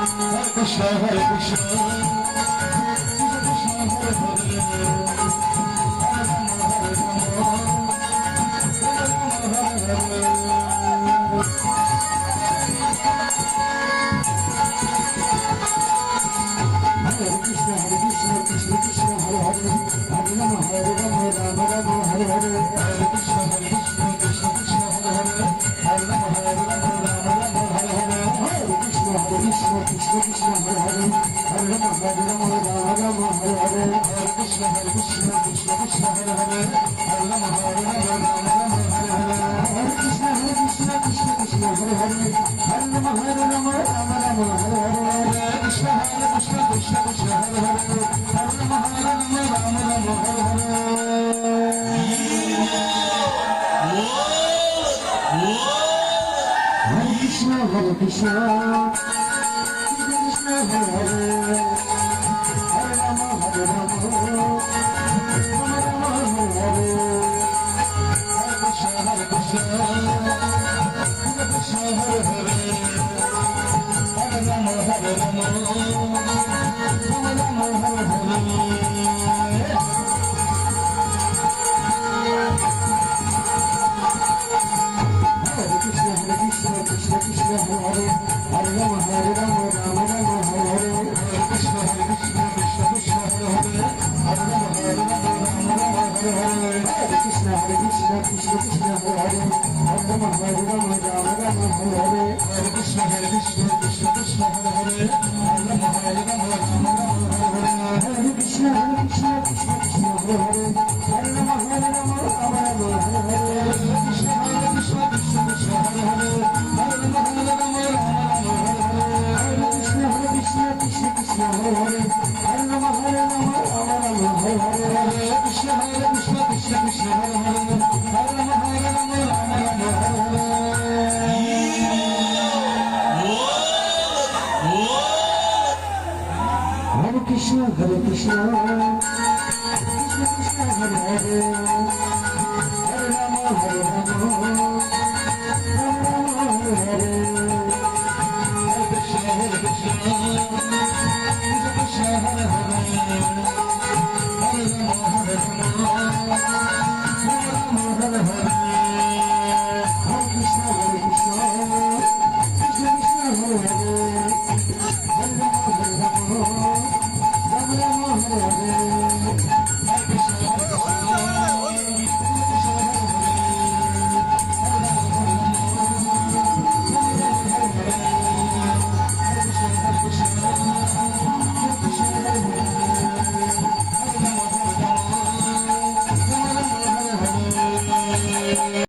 Krishna Hare Krishna Krishna Krishna Hare Hare Krishna, Krishna Hare Hare, Hare Rama, Hare Rama, Rama Rama, Hare Hare, Hare Krishna, Hare Krishna, Krishna Hare Hare, Hare Rama, Hare Rama, Rama Rama, Hare Hare. Krishna Krishna Hare Hare Rama Hare Rama Rama Rama Hare Hare Krishna Krishna Krishna Hare Hare Rama Hare Rama Rama Rama Hare Hare Krishna Krishna Krishna Hare Rama Hare Rama Rama Rama Hare Hare Krishna Krishna Krishna Hare Rama Hare Rama Rama Rama Hare Hare Krishna Krishna Krishna Hare Rama Hare Rama Rama Rama Hare Hare Krishna Krishna Krishna Hare Hare Krishna Hare Krishna Krishna Krishna Hare Hare Hare Rama Hare Rama Rama Rama Hare Hare Hare Krishna Krishna Krishna Hare Hare Hare Rama Hare Rama Rama Rama Hare Hare Hare Krishna Krishna Krishna Hare Hare Hare